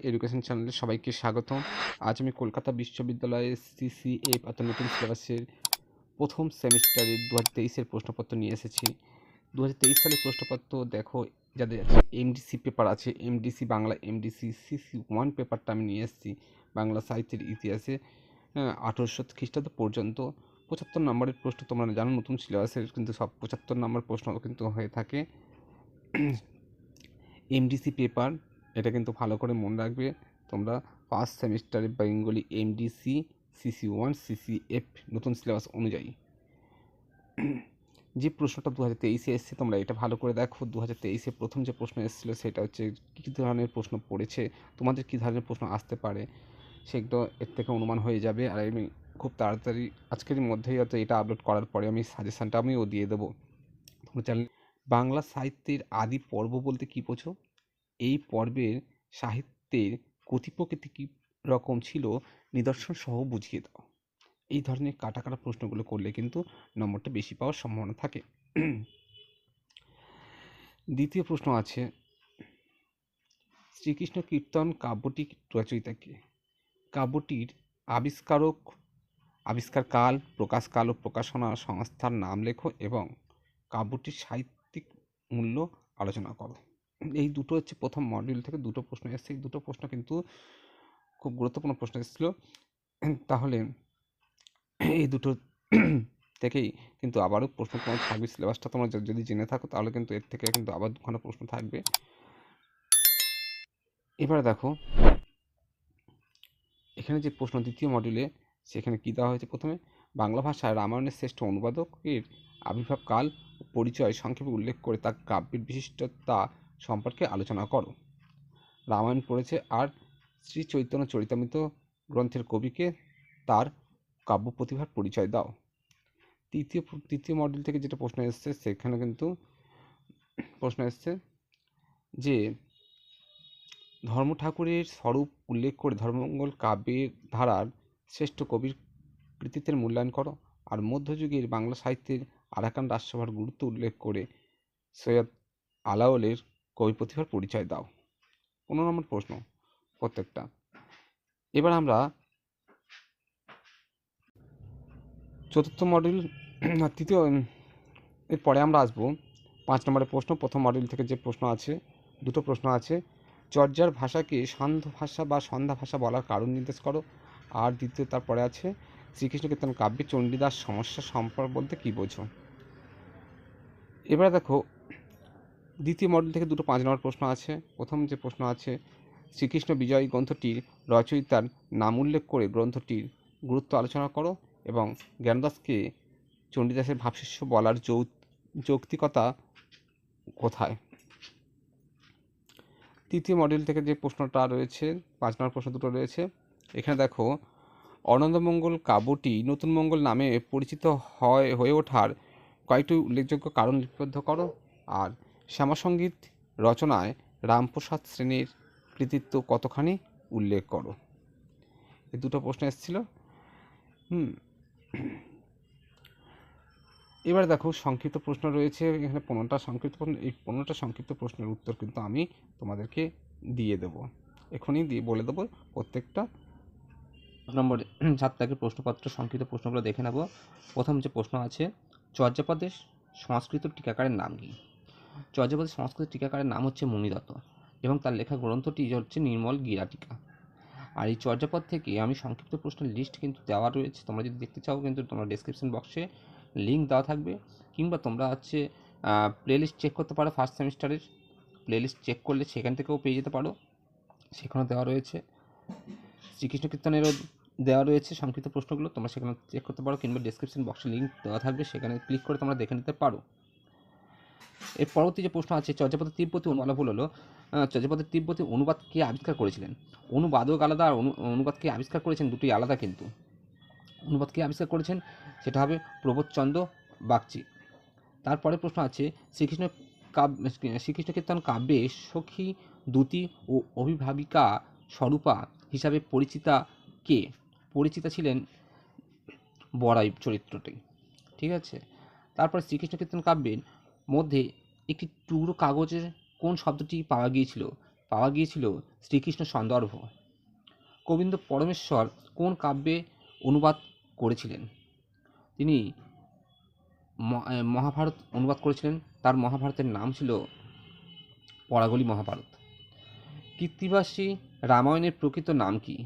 Education চ্যানেলে সবাইকে স্বাগতম। আজ আমি কলকাতা বিশ্ববিদ্যালয়ের সিসিএফ অর্থাৎ নতুন সিলেবাসের প্রথম সেমিস্টারের 2023-এর প্রশ্নপত্র নিয়ে এসেছি। 2023 সালের প্রশ্নপত্র দেখো, যাদের এমডিসি পেপার আছে, এমডিসি বাংলা, এমডিসি সিসি 1 পেপারটা আমি নিয়ে এসেছি বাংলা সাহিত্যের ইতিহাসে 1800 খ্রিস্টাব্দ পর্যন্ত 75 নম্বরের প্রশ্ন। তোমরা জানো নতুন সিলেবাসের কিন্তু সব 75 নম্বর প্রশ্ন কিন্তু হয়ে থাকে। এমডিসি পেপার, এটা কিন্তু ভালো করে মনে রাখবে তোমরা। ফার্স্ট সেমিস্টারে বেঙ্গলি এমডিসি সিসি 1 সিসিএফ নতুন সিলেবাস অনুযায়ী যে প্রশ্নটা 2023-এ এসেছে তোমরা এটা ভালো করে দেখো। 2023-এ প্রথম যে প্রশ্ন এসেছিলো সেটা হচ্ছে কী ধরনের প্রশ্ন পড়েছে, তোমাদের কী ধরনের প্রশ্ন আসতে পারে সেগুলো এর থেকে অনুমান হয়ে যাবে। আর আমি খুব তাড়াতাড়ি আজকের মধ্যেই হয়তো এটা আপলোড করার পরে আমি সাজেশানটা আমিও দিয়ে দেবো তোমরা চ্যানেল। বাংলা সাহিত্যের আদি পর্ব বলতে কী বোঝো? এই পর্বের সাহিত্যের গতি প্রকৃতি কী রকম ছিল নিদর্শন সহ বুঝিয়ে দাও। এই ধরনের কাটা প্রশ্নগুলো করলে কিন্তু নম্বরটা বেশি পাওয়ার সম্ভাবনা থাকে। দ্বিতীয় প্রশ্ন আছে, শ্রীকৃষ্ণ কীর্তন কাব্যটি রচয়িতা কে? কাব্যটির আবিষ্কারকাল, প্রকাশকাল ও প্রকাশনা সংস্থার নাম লেখো এবং কাব্যটির সাহিত্যিক মূল্য আলোচনা করো। এই দুটো হচ্ছে প্রথম মডিউল থেকে দুটো প্রশ্ন এসেছে। এই দুটো প্রশ্ন কিন্তু খুব গুরুত্বপূর্ণ প্রশ্ন এসেছিলো। তাহলে এই দুটো থেকেই কিন্তু আবারও প্রশ্ন তোমার থাকবে। সিলেবাসটা তোমরা যদি জেনে থাকো তাহলে কিন্তু এর থেকে কিন্তু আবার দুখানা প্রশ্ন থাকবে। এবারে দেখো এখানে যে প্রশ্ন দ্বিতীয় মডিউলে, সেখানে কী দেওয়া হয়েছে? প্রথমে বাংলা ভাষায় রামায়ণের শ্রেষ্ঠ অনুবাদকের আবির্ভাবকাল ও পরিচয় সংক্ষেপে উল্লেখ করে তার কাব্যের বিশিষ্টতা সম্পর্কে আলোচনা করো। রামায়ণ পড়েছে আর শ্রী চৈতন্য চরিতামৃত গ্রন্থের কবিকে তার কাব্য প্রতিভার পরিচয় দাও। তৃতীয় মডিউল থেকে যেটা প্রশ্ন এসছে সেখানে কিন্তু প্রশ্ন এসছে যে ধর্ম ঠাকুরের স্বরূপ উল্লেখ করে ধর্মমঙ্গল কাব্যের ধারার শ্রেষ্ঠ কবির কৃতিত্বের মূল্যায়ন করো। আর মধ্যযুগের বাংলা সাহিত্যের আরাকান রাজসভার গুরুত্ব উল্লেখ করে সৈয়দ আলাওলের কবি প্রতিভার পরিচয় দাও। 15 নম্বর প্রশ্ন প্রত্যেকটা। এবার আমরা চতুর্থ মডিউল তৃতীয় এরপরে আমরা আসবো 5 নম্বরের প্রশ্ন। প্রথম মডিউল থেকে যে প্রশ্ন আছে, দুটো প্রশ্ন আছে। চর্যার ভাষাকে সান্ধ্য ভাষা বা সন্ধ্যা ভাষা বলার কারণ নির্দেশ করো। আর দ্বিতীয় তারপরে আছে শ্রীকৃষ্ণ কীর্তন কাব্যে চণ্ডীদাস সমস্যা সম্পর্ক বলতে কী বোঝো। এবারে দেখো দ্বিতীয় মডেল থেকে দুটো 5 নম্বর প্রশ্ন আছে। প্রথম যে প্রশ্ন আছে, শ্রীকৃষ্ণ বিজয় গ্রন্থটির রচয়িতার নাম উল্লেখ করে গ্রন্থটির গুরুত্ব আলোচনা করো এবং জ্ঞানদাসকে চণ্ডীদাসের ভাবশিষ্য বলার যৌক্তিকতা কোথায়। তৃতীয় মডেল থেকে যে প্রশ্নটা রয়েছে, 5 নম্বর প্রশ্ন দুটো রয়েছে। এখানে দেখো অনন্দমঙ্গল কাব্যটি নতুন মঙ্গল নামে পরিচিত হয়ে ওঠার কয়েকটি উল্লেখযোগ্য কারণ লিপিবদ্ধ করো। আর শ্যামাসঙ্গীত রচনায় রামপ্রসাদ শ্রেণীর কৃতিত্ব কতখানি উল্লেখ করো। এই দুটো প্রশ্ন এসেছিল। এবার দেখো সংক্ষিপ্ত প্রশ্ন রয়েছে এখানে 15টা সংক্ষিপ্ত প্রশ্ন। এই 15টা সংক্ষিপ্ত প্রশ্নের উত্তর কিন্তু আমি তোমাদেরকে দিয়ে দেবো, এখনই বলে দেবো প্রত্যেকটা নম্বর 7 দাগের প্রশ্নপত্র সংক্ষিপ্ত প্রশ্নগুলো দেখে নেব। প্রথম যে প্রশ্ন আছে, চর্যাপদের সংস্কৃত টিকাকারের নাম কি? চর্যাপদের সংস্কৃত টিকাকারের নাম হচ্ছে মুনিদত্ত এবং তার লেখা গ্রন্থটি হচ্ছে নির্মল গীরা টিকা। আর এই চর্যাপদ থেকে আমি সংক্ষিপ্ত প্রশ্নের লিস্ট কিন্তু দেওয়া রয়েছে, তোমরা যদি দেখতে চাও কিন্তু তোমরা ডেসক্রিপশন বক্সে লিঙ্ক দেওয়া থাকবে, কিংবা তোমরা হচ্ছে প্লেলিস্ট চেক করতে পারো। ফার্স্ট সেমিস্টারের প্লেলিস্ট চেক করলে সেখান থেকেও পেয়ে যেতে পারো, সেখানে দেওয়া রয়েছে। শ্রীকৃষ্ণ কীর্তনেরও দেওয়া রয়েছে সংক্ষিপ্ত প্রশ্নগুলো, তোমরা সেখানে চেক করতে পারো, কিংবা ডেসক্রিপশন বক্সে লিঙ্ক দেওয়া থাকবে, সেখানে ক্লিক করে তোমরা দেখে নিতে পারো। এর পরবর্তী যে প্রশ্ন আছে, চর্যাপদের তিব্বতী বলা ভুল হলো, চর্যাপদের তিব্বতী অনুবাদ কে আবিষ্কার করেছিলেন? অনুবাদক আলাদা আর অনুবাদ কে আবিষ্কার করেছেন দুটোই আলাদা কিন্তু। অনুবাদ কে আবিষ্কার করেছেন সেটা হবে প্রবোধচন্দ্র বাগচি। তারপরে প্রশ্ন আছে, শ্রীকৃষ্ণ কীর্তন কাব্যে সখী, দ্যুতি ও অভিভাবিকা স্বরূপা হিসাবে পরিচিতা কে? পরিচিতা ছিলেন বড়াই চরিত্রটি, ঠিক আছে। তারপর শ্রীকৃষ্ণ কীর্তন কাব্যের মধ্যে একটি টুকরো কাগজের কোন শব্দটি পাওয়া গিয়েছিল? পাওয়া গিয়েছিল শ্রীকৃষ্ণ সন্দর্ভ। গোবিন্দ পরমেশ্বর কোন কাব্যে অনুবাদ করেছিলেন? তিনি মহাভারত অনুবাদ করেছিলেন। তার মহাভারতের নাম ছিল পরাগলি মহাভারত। কৃত্তিবাসী রামায়ণের প্রকৃত নাম কি?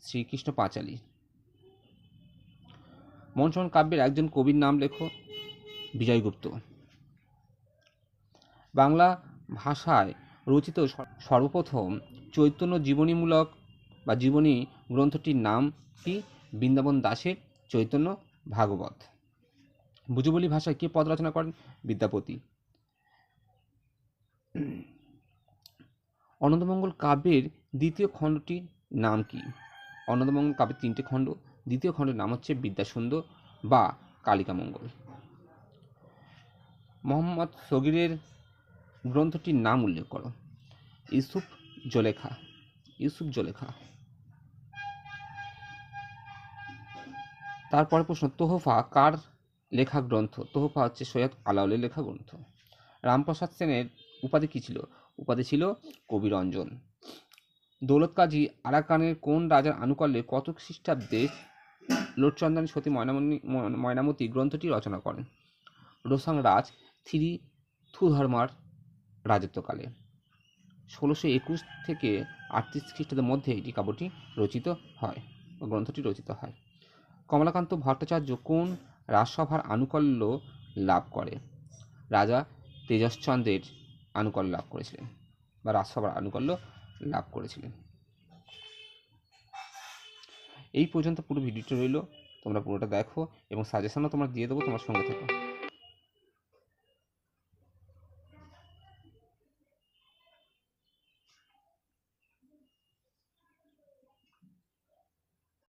শ্রীকৃষ্ণ পাঁচালী। মনসন কাব্যের একজন কবির নাম লেখো। বিজয়গুপ্ত। বাংলা ভাষায় রচিত সর্বপ্রথম চৈতন্য জীবনীমূলক বা জীবনী গ্রন্থটির নাম কি? বৃন্দাবন দাসের চৈতন্য ভাগবত। ভুজবলি ভাষায় কে পদ রচনা করেন? বিদ্যাপতি। অনন্তমঙ্গল কাব্যের দ্বিতীয় খণ্ডটির নাম কি? অনন্তমঙ্গল কাব্যের 3টে খণ্ড। দ্বিতীয় খণ্ডের নাম হচ্ছে বিদ্যাসুন্দর বা কালিকামঙ্গল। মোহাম্মদ সগিরের গ্রন্থটির নাম উল্লেখ করো। ইউসুফ জলেখা। ইউসুফ জলেখা। তারপরে প্রশ্ন, তোহফা কার লেখা গ্রন্থ? তোহফা হচ্ছে সৈয়দ আলাওলের লেখা গ্রন্থ। রামপ্রসাদ সেনের উপাধি কী ছিল? উপাধি ছিল কবিরঞ্জন। দৌলত কাজী আরাকানের কোন রাজার আনুকল্যে কত খ্রিস্টাব্দে লোটচন্দানী সতী ময়নামতি গ্রন্থটি রচনা করেন? রোসাং রাজ থুধর্মার রাজত্বকালে 1621 থেকে 38 খ্রিস্টাব্দের মধ্যে এটি কাব্যটি রচিত হয়, গ্রন্থটি রচিত হয়। কমলাকান্ত ভট্টাচার্য কোন রাজসভার আনুকল্য লাভ করে? রাজা তেজশ্চন্দ্রের আনুকল্য লাভ করেছিলেন বা রাজসভার আনুকল্য লাভ করেছিলেন। এই পর্যন্ত পুরো ভিডিওটা রইল, তোমরা পুরোটা দেখো এবং সাজেশনও তোমরা দিয়ে দেবো, তোমার সঙ্গে থেকো।